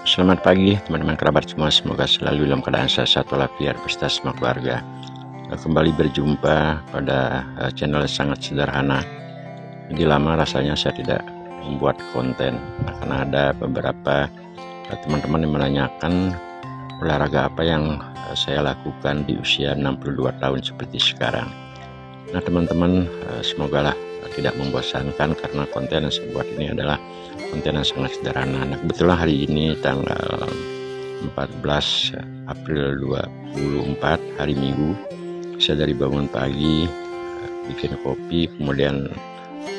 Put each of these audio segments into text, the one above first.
Selamat pagi teman-teman kerabat semua, semoga selalu dalam keadaan sehat walafiat beserta semua keluarga. Kembali berjumpa pada channel sangat sederhana. Jadi lama rasanya saya tidak membuat konten karena ada beberapa teman-teman yang menanyakan olahraga apa yang saya lakukan di usia 62 tahun seperti sekarang. Nah teman-teman, semoga tidak membosankan karena konten yang saya buat ini adalah konten yang sangat sederhana. Nah, kebetulan hari ini tanggal 14 April 2024, hari Minggu, saya dari bangun pagi bikin kopi, kemudian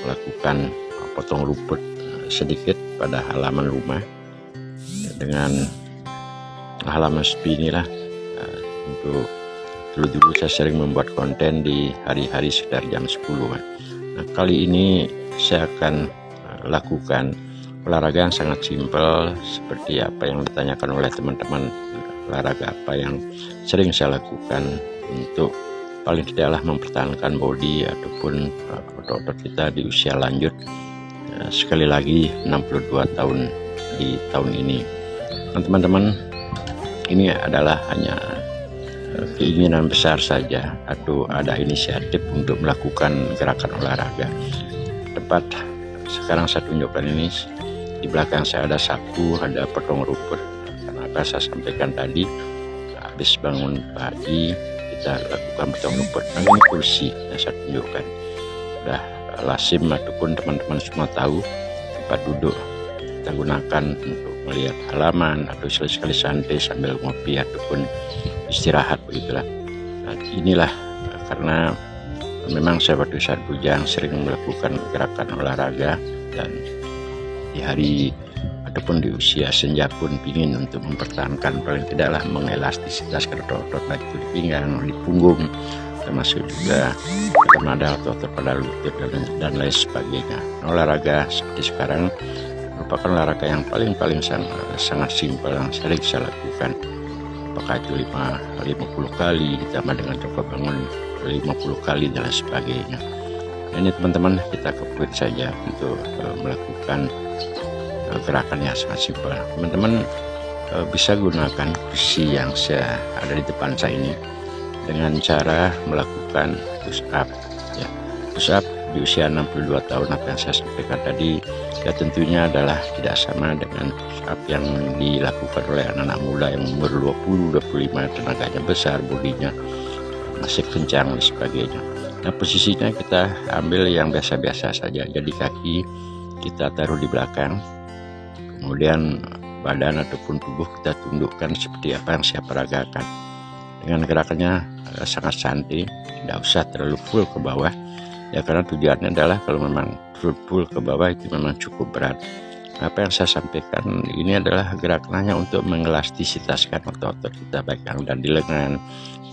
melakukan potong rumput sedikit pada halaman rumah. Dengan halaman sepi inilah untuk dulu saya sering membuat konten di hari-hari sekitar jam 10. Nah, kali ini saya akan lakukan olahraga yang sangat simpel seperti apa yang ditanyakan oleh teman-teman. Olahraga apa yang sering saya lakukan untuk paling tidaklah mempertahankan body ataupun otot-otot kita di usia lanjut, sekali lagi 62 tahun di tahun ini. Nah, teman-teman, ini adalah hanya keinginan besar saja atau ada inisiatif untuk melakukan gerakan olahraga. Tepat sekarang saya tunjukkan ini, di belakang saya ada sapu, ada potong rumput. Karena apa saya sampaikan tadi, habis bangun pagi kita lakukan potong rumput. Nah, ini kursi yang saya tunjukkan, udah lazim ataupun teman-teman semua tahu tempat duduk kita gunakan untuk melihat halaman atau sekali-sekali santai sambil ngopi ataupun istirahat begitulah. Nah, inilah karena memang saya waktu saat bujang sering melakukan gerakan olahraga, dan di hari ataupun di usia senja pun ingin untuk mempertahankan paling tidaklah mengelastisitaskan otot-otot baik itu di pinggang, di punggung, termasuk juga ada otot pada lutut dan lain sebagainya. Olahraga seperti sekarang merupakan olahraga yang paling sangat simpel yang sering saya lakukan. Apakah itu 50 kali ditambah dengan coba bangun 50 kali dan lain sebagainya. Nah, ini teman-teman, kita kebut saja untuk melakukan gerakan yang sangat simpel. Teman-teman bisa gunakan kursi yang saya ada di depan saya ini dengan cara melakukan push up ya. Push up di usia 62 tahun apa yang saya sampaikan tadi ya, tentunya adalah tidak sama dengan push up yang dilakukan oleh anak-anak muda yang umur 20-25, tenaganya besar, bodinya masih kencang dan sebagainya. Nah, posisinya kita ambil yang biasa-biasa saja, jadi kaki kita taruh di belakang, kemudian badan ataupun tubuh kita tundukkan seperti apa yang saya peragakan. Dengan gerakannya sangat santai, tidak usah terlalu full ke bawah ya, karena tujuannya adalah kalau memang full ke bawah itu memang cukup berat. Apa yang saya sampaikan ini adalah gerakannya untuk mengelastisitaskan otot-otot kita baik yang ada di lengan,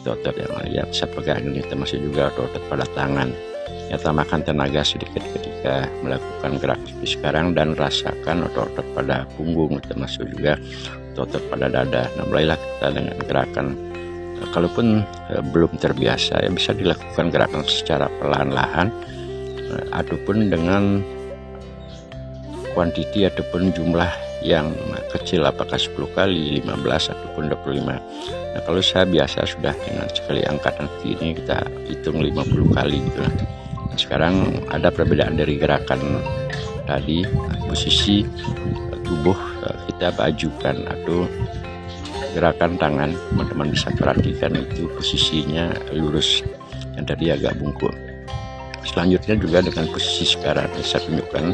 otot yang saya pegang ini, termasuk juga otot-otot pada tangan ya. Tambahkan tenaga sedikit ketika melakukan gerak seperti sekarang dan rasakan otot-otot pada punggung, termasuk juga otot pada dada. Nah, mulailah kita dengan gerakan, kalaupun belum terbiasa ya bisa dilakukan gerakan secara perlahan-lahan ataupun dengan kuantiti ataupun jumlah yang kecil, apakah 10 kali, 15 ataupun 25. Nah, kalau saya biasa sudah dengan sekali angkatan ini kita hitung 50 kali gitu. Nah, sekarang ada perbedaan dari gerakan tadi, posisi tubuh kita bajukan atau gerakan tangan, teman-teman bisa perhatikan itu posisinya lurus, yang tadi agak bungkuk. Selanjutnya juga dengan posisi sekarang saya tunjukkan,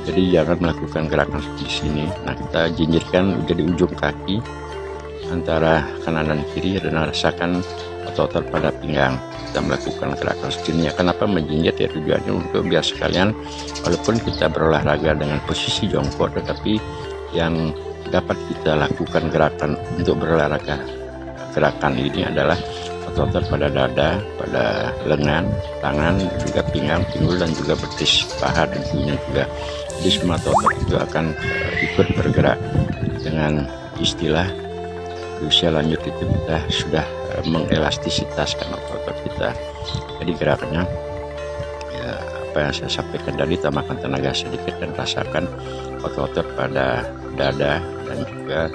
jadi jangan melakukan gerakan seperti sini. Nah, kita jinjirkan jadi ujung kaki antara kanan dan kiri dan rasakan otot-otot pada pinggang. Kita melakukan gerakan sejenis. Kenapa menjinjit ya, tujuannya untuk biar sekalian walaupun kita berolahraga dengan posisi jongkok, tetapi yang dapat kita lakukan gerakan untuk berolahraga gerakan ini adalah otot-otot pada dada, pada lengan, tangan, juga pinggang, pinggul, dan juga betis, paha tentunya juga. Jadi semua otot itu akan ikut bergerak. Dengan istilah di usia lanjut itu kita sudah mengelastisitaskan otot-otot kita. Jadi gerakannya ya, apa yang saya sampaikan tadi, tambahkan tenaga sedikit dan rasakan otot-otot pada dada dan juga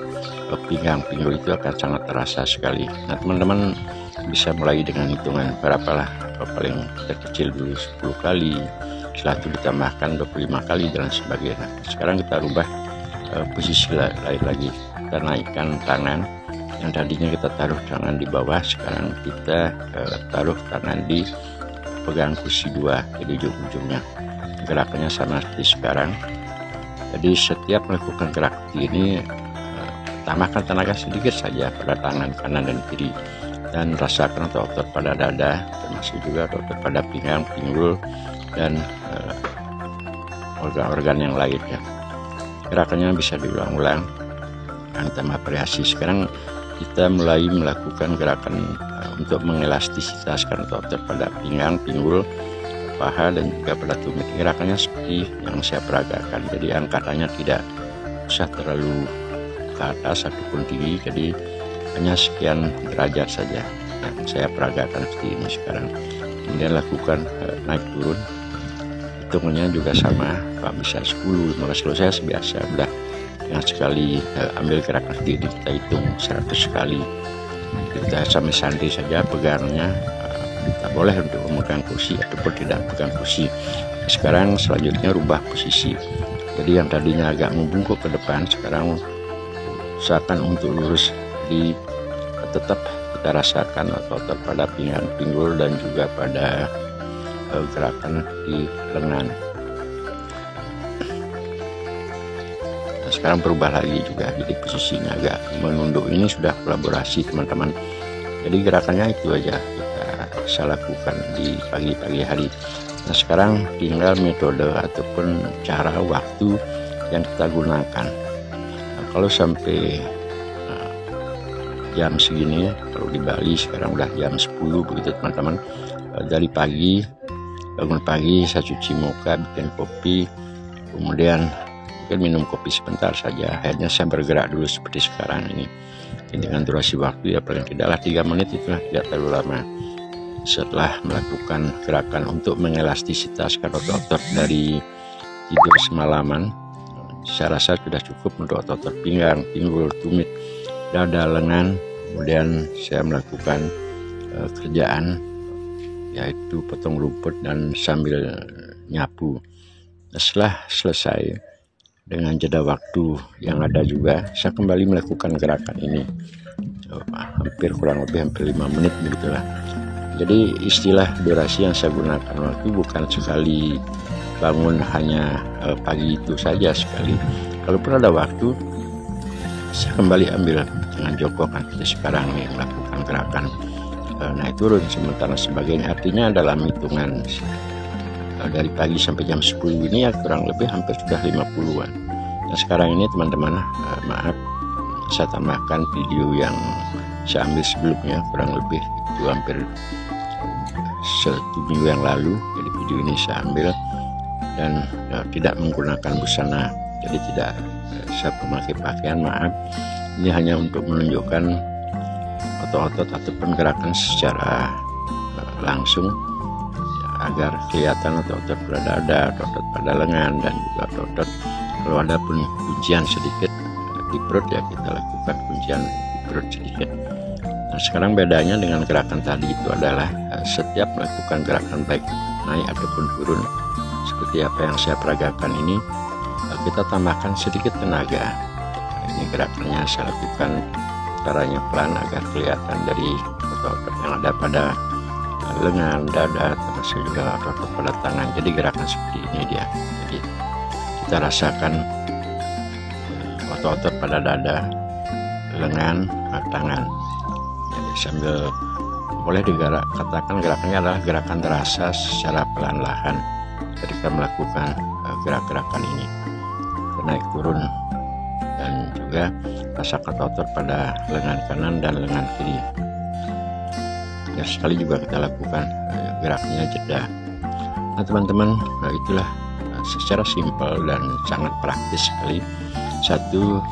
pinggang pinggul itu akan sangat terasa sekali. Nah teman-teman bisa mulai dengan hitungan berapalah, paling terkecil dulu 10 kali, setelah itu ditambahkan 25 kali dan sebagainya. Sekarang kita rubah posisi lain lagi, kita naikkan tangan yang tadinya kita taruh tangan di bawah, sekarang kita taruh tangan di pegang kursi 2, jadi ujung-ujungnya. Gerakannya sama seperti sekarang. Jadi setiap melakukan gerak ini tambahkan tenaga sedikit saja pada tangan kanan dan kiri, dan rasakan otot pada dada, termasuk juga otot pada pinggang, pinggul, dan organ-organ yang lainnya. Gerakannya bisa diulang-ulang dan tambah variasi. Sekarang kita mulai melakukan gerakan untuk mengelastisasikan otot pada pinggang, pinggul, paha, dan juga pada tumit. Gerakannya seperti yang saya peragakan, jadi angkatannya tidak usah terlalu ke atas ataupun tinggi, jadi hanya sekian derajat saja yang saya peragakan seperti ini sekarang. Kemudian lakukan naik turun, hitungnya juga sama, Pak, bisa 10, 15. Kalau saya biasa udah yang sekali ambil gerakan seperti ini kita hitung 100 kali. Kita sampai santri saja pegangnya, kita boleh untuk memegang kursi ataupun tidak pegang kursi. Sekarang selanjutnya rubah posisi, jadi yang tadinya agak membungkuk ke depan sekarang usahakan untuk lurus. Di tetap kita rasakan otot pada pinggang, pinggul, dan juga pada gerakan di lengan. Nah, sekarang berubah lagi juga, jadi posisinya agak menunduk. Ini sudah kolaborasi teman-teman, jadi gerakannya itu aja kita bisa lakukan di pagi-pagi hari. Nah sekarang tinggal metode ataupun cara waktu yang kita gunakan. Nah, kalau sampai jam segini, kalau di Bali sekarang udah jam 10 begitu teman-teman, dari pagi, bangun pagi saya cuci muka, bikin kopi, kemudian mungkin minum kopi sebentar saja, akhirnya saya bergerak dulu seperti sekarang ini dengan durasi waktu ya paling tidaklah 3 menit, itulah tidak terlalu lama. Setelah melakukan gerakan untuk mengelastisasikan otot dari tidur semalaman, saya rasa sudah cukup untuk otot pinggang, pinggul, tumit, dada, lengan. Kemudian saya melakukan kerjaan yaitu potong rumput dan sambil nyapu. Setelah selesai, dengan jeda waktu yang ada juga saya kembali melakukan gerakan ini, hampir kurang lebih hampir 5 menit begitulah. Jadi istilah durasi yang saya gunakan waktu bukan sekali bangun hanya pagi itu saja sekali. Kalaupun ada waktu, saya kembali ambil dengan jokokan seperti sekarang nih, melakukan gerakan naik turun sementara sebagainya. Artinya dalam hitungan dari pagi sampai jam 10 ini ya kurang lebih hampir sudah 50-an. Nah sekarang ini teman-teman, maaf saya tambahkan video yang saya ambil sebelumnya, kurang lebih itu hampir 1 minggu yang lalu. Jadi video ini saya ambil dan tidak menggunakan busana, jadi tidak saya memakai pakaian, maaf. Ini hanya untuk menunjukkan otot-otot ataupun gerakan secara langsung ya, agar kelihatan otot-otot pada dada, otot pada lengan, dan juga otot kalau ada pun kuncian sedikit di perut ya kita lakukan kuncian di perut sedikit. Nah sekarang bedanya dengan gerakan tadi itu adalah setiap melakukan gerakan baik naik ataupun turun seperti apa yang saya peragakan ini, kita tambahkan sedikit tenaga. Ini gerakannya saya lakukan caranya pelan agar kelihatan dari otot-otot yang ada pada lengan, dada, termasuk juga otot pada tangan. Jadi gerakan seperti ini dia. Jadi kita rasakan otot-otot pada dada, lengan, tangan. Jadi sambil boleh katakan gerakannya adalah gerakan terasa secara pelan-lahan ketika melakukan gerak-gerakan ini, naik turun, dan juga rasakan otot pada lengan kanan dan lengan kiri. Ya sekali juga kita lakukan geraknya jeda. Nah teman-teman, itulah secara simpel dan sangat praktis sekali. Satu,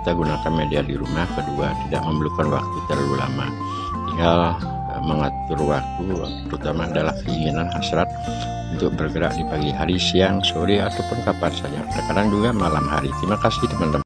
kita gunakan media di rumah. Kedua, tidak memerlukan waktu terlalu lama, tinggal mengatur waktu, terutama adalah keinginan hasrat untuk bergerak di pagi hari, siang, sore, ataupun kapan saja, terkadang juga malam hari. Terima kasih teman-teman.